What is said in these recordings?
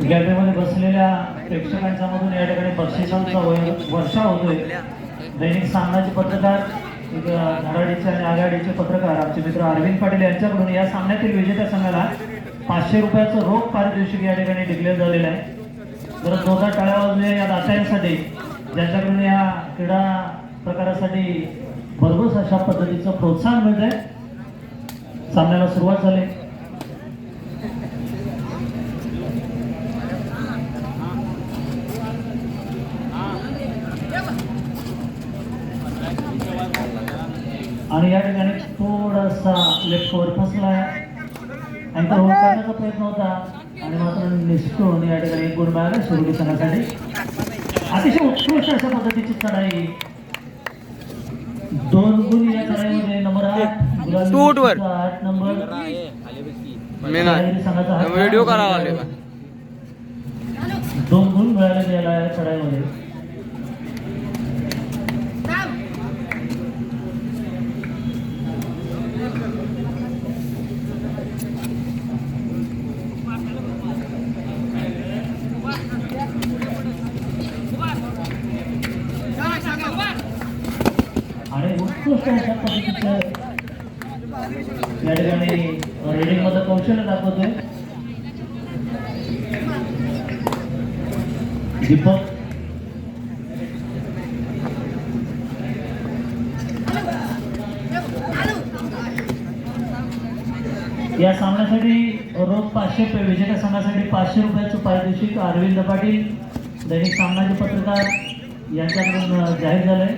गॅलरीमध्ये बसलेल्या प्रेक्षकांच्या मधून या ठिकाणी बक्षिसांचा वर्षा होतोय. दैनिक सामनाचे पत्रकार, धडाडीचे आणि आघाडीचे पत्रकार आमचे मित्र अरविंद पाटील यांच्याकडून या सामन्यातील विजेत्या संघाला 500 रुपयाचं रोख पारितोषिक या ठिकाणी डिक्लेअर झालेलं आहे. जर जोरदार टाळ्या वाजवूया या दात्यांसाठी, ज्यांच्याकडून या क्रीडा प्रकारासाठी भरघोस अशा पद्धतीचं प्रोत्साहन मिळत आहे. सामन्याला सुरुवात झाली. आणि या ठिकाणी थोडासा लेफ्ट कव्हर फसला आहे. अँकर होल्ड करण्याचा प्रयत्न होता आणि मात्र निष्ठून या ठिकाणी एक गुण मिळाला शिरोली संघासाठी. अतिशय उत्कृष्ट अशा पद्धतीची चढाई, 2 गुण या चढाईमध्ये. नंबर 8 नंबर संघाचा व्हिडिओ करावा लागेल. 2 गुण मिळाले गेला या चढाईमध्ये. आणि उत्कृष्ट अशा पद्धतीचं या ठिकाणी रेडिंग मध्ये कौशल्य दाखवतोय दीपक. या सामन्यासाठी रोख 500 रुपये, विजेत्या संघासाठी 500 रुपयाचं पारितोषिक अरविंद पाटील दैनिक सामनाचे पत्रकार यांच्याकडून जाहीर झालंय.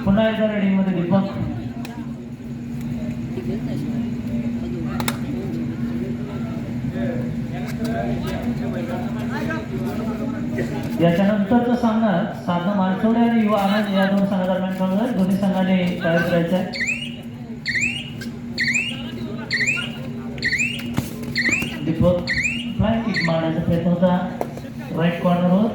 पुन्हा एकदा रेडिंग मध्ये दीपक. याच्यानंतरचा सामना साधना मानसोडे आणि युवा आनंद या 2 संघादरम्यान खेळला. दोन्ही संघाने तयार करायचा आहे. दीपक फ्लाय किक मारण्याचा प्रयत्न होता राईट कॉर्नरवर.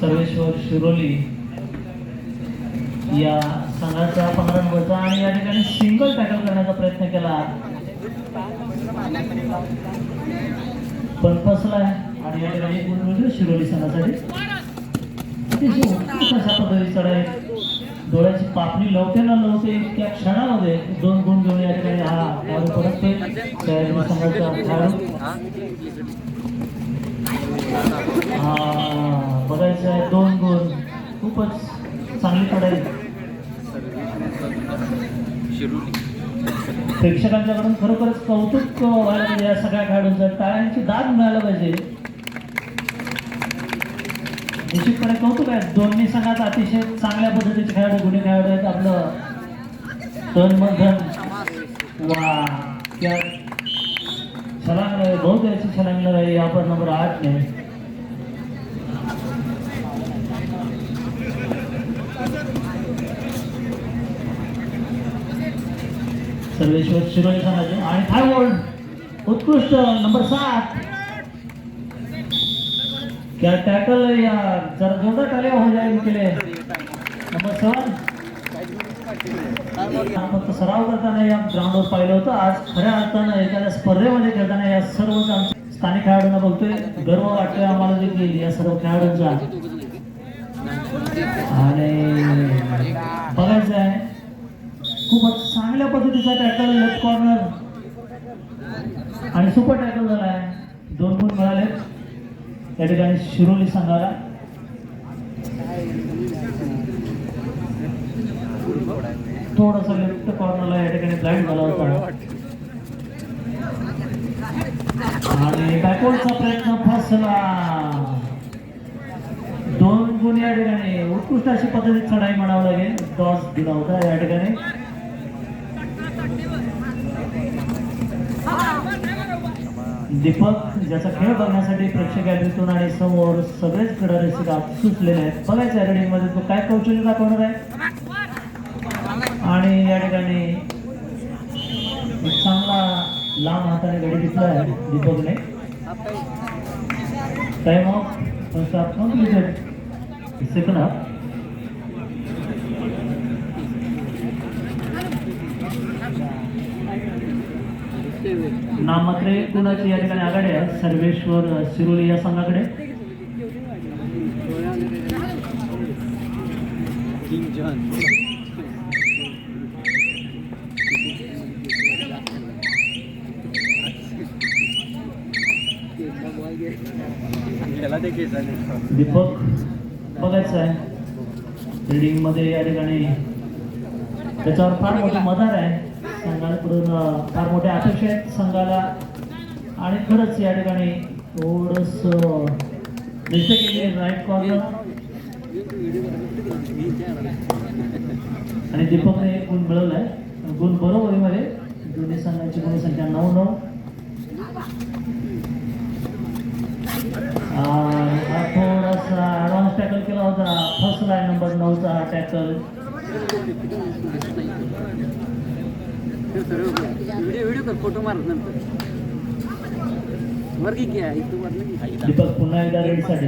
सर्वेश्वर शिरोली या संघाचा 15 नंबरचा आणि या ठिकाणी सिंगल टॅकल करण्याचा प्रयत्न केला पण फसलाय. आणि या ठिकाणी गुण मिळतो शिरोली संघासाठी. अतिशय उत्कृष्ट अशा पद्धतीची चढाई, डोळ्याची पापणी लवते न लवते इतक्या क्षणामध्ये 2 गुण घेऊन या ठिकाणी हा खेळाडू परतते. संघाचा खेळाडू बघायचं आहे 2 गुण. खूपच चांगली चढाई. प्रेक्षकांच्याकडून खरोखरच कौतुक व्हायला पाहिजे. या सगळ्या खेळाडूंचं टाळ्यांची दाद मिळायला पाहिजे. निश्चितपणे कौतुक आहे. दोन्ही संघात अतिशय चांगल्या पद्धतीचे खेळाडू, गुणी खेळाडू आहेत. आपलं तनमधन वा क्या छलांग रहे, बहुत अच्छी छलांग रही यहाँ पर नंबर 8 ने. सर्वेश्वर शिरोली संघाचे आणि थाय होल्ड उत्कृष्ट नंबर 7. क्या टैकल यार, जरा जोरदार टाळ्या हो जाए इनके लिए. नंबर 7 फक्त सराव करताना या ग्राउंडवर पाहिलं होतं. आज खऱ्या अर्थानं एखाद्या स्पर्धेमध्ये खेळताना या सर्व स्थानिक खेळाडूंना बघतोय, गर्व वाटतोय आम्हाला देखील या सर्व खेळाडूंचा. आणि बघायचं आहे खूपच चांगल्या पद्धतीचा टॅकल लेफ्ट कॉर्नर आणि सुपर टॅकल झाला आहे. 2 गुण मिळाले या ठिकाणी शिरोली संघाला. थोडासा लेफ्ट कॉर्नरला या ठिकाणी ब्लाइंड झाला होता आणि बॅकवर्डचा प्रयत्न फसला. 2 गुण या ठिकाणी. उत्कृष्ट अशी पद्धतीत चढाई म्हणावं लागेल. टॉस दिला होता या ठिकाणी. दीपक ज्याचा खेळ बघण्यासाठी प्रेक्षक गॅलरीतून आणि समोर सगळेच क्रीडा रसिक सुचलेले आहेत. बघायचं रेडिंग मध्ये तो काय कौशल्य दाखवणार आहे. आणि या ठिकाणी एक चांगला लांब हाताने गडी घेतला आहे दीपकने. Time of first half completed. Second half. नाममात्रे कुणाची या ठिकाणी आघाडी आहे सर्वेश्वर सिरोली या संघाकडे. दीपक बघायचं आहे रीडिंग मध्ये या ठिकाणी त्याच्यावर फार मोठी मदत आहे संघाकडून. फार मोठ्या अपेक्षा आहेत संघाला आणि खरंच या ठिकाणी थोडस निश्चित केली राईट कॉर्नर आणि दीपकने एक गुण मिळवलाय. गुण बरोबरीमध्ये दोन्ही संघांची गुणसंख्या 9-9. हा थोडासा ॲडव्हान्स टॅकल केला होता. फर्स्ट लाईन नंबर 9चा हा टॅकल. फोटो मारत नंतर दीपक पुन्हा एकदा रेडसाठी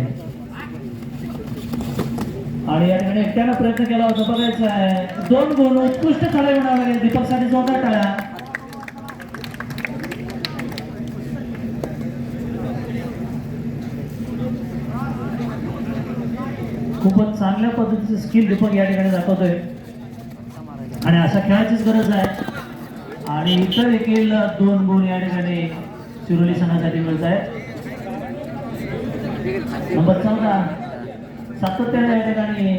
आणि या ठिकाणी एकट्यानं प्रयत्न केला होता. बघायचं आहे 2 गुण. उत्कृष्ट खेळाडू म्हणावे दीपकसाठी जोरदार टाळ्या. खूपच चांगल्या पद्धतीचे स्किल दीपक या ठिकाणी दाखवतोय आणि अशा खेळाचीच गरज आहे. आणि इतर देखील 2 गुण या ठिकाणी शिरोली संघासाठी मिळत आहेत. नंबर 14 सातत्याने या ठिकाणी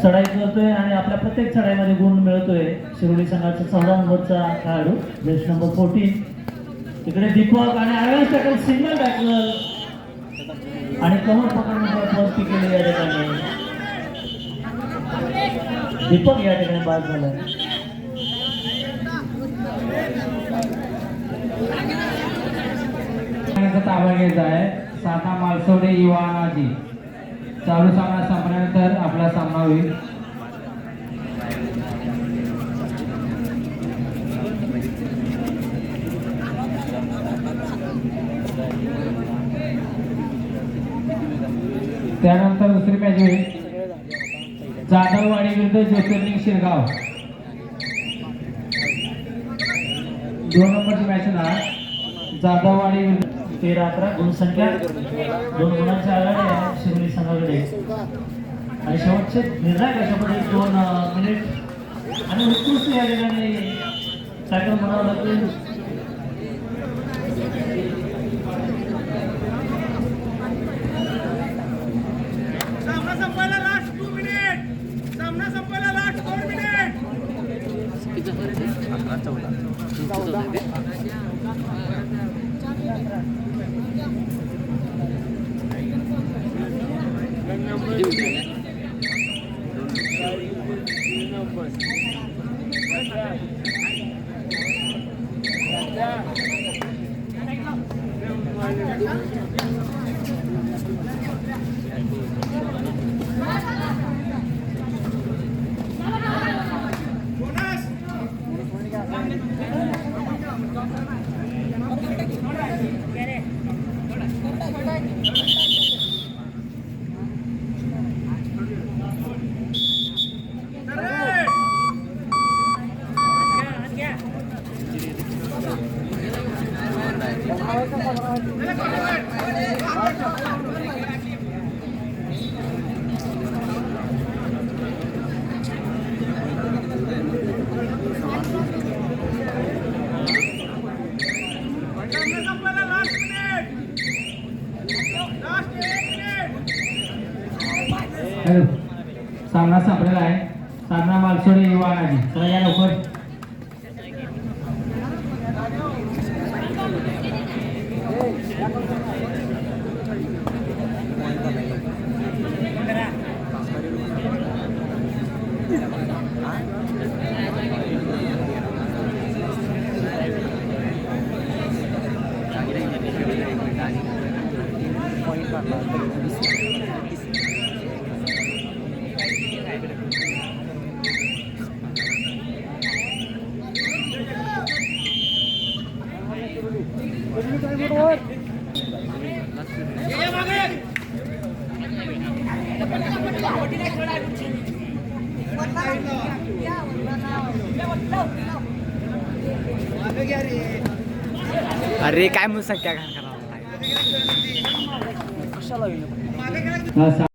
चढाई करतोय आणि आपल्या प्रत्येक चढाईमध्ये गुण मिळतोय. शिरोली संघाचा 14 नंबरचा खेळाडू बेस्ट नंबर 14. इकडे दीपक आणि ॲडव्हान्स टॅकल सिंगल टॅकल आणि कमर पकडण्याची केली या ठिकाणी. दीपक या ठिकाणी बाद झाला. ताबा घ्यायचा आहे साता मालसोडे युवानाजी. चालू सामना संपल्यानंतर आपला सामना होईल. त्यानंतर दुसरी मॅच होईल जाधववाडी विरुद्ध ज्योतिर्लिंग शिरगाव. 2 नंबरची मॅच होणार जाधववाडी विरुद्ध 13-11 गुणसंख्या. 2 गुणांची आघाडी आहे शिरोली संघाकडे आणि शेवटचे निर्णायक अशा पद्धतीने 2 मिनिट आणि उत्कृष्ट या ठिकाणी टॅकल म्हणावं लागेल. सामना संपायला लास्ट 2 मिनिट. सामना संपायला लास्ट 4 मिनिट. सामना संपलेला आहे. सामना मालसोडे युवानाजी. चला या लवकर. ये मागे अरे काय म्हणून सांगत्या घाण हा,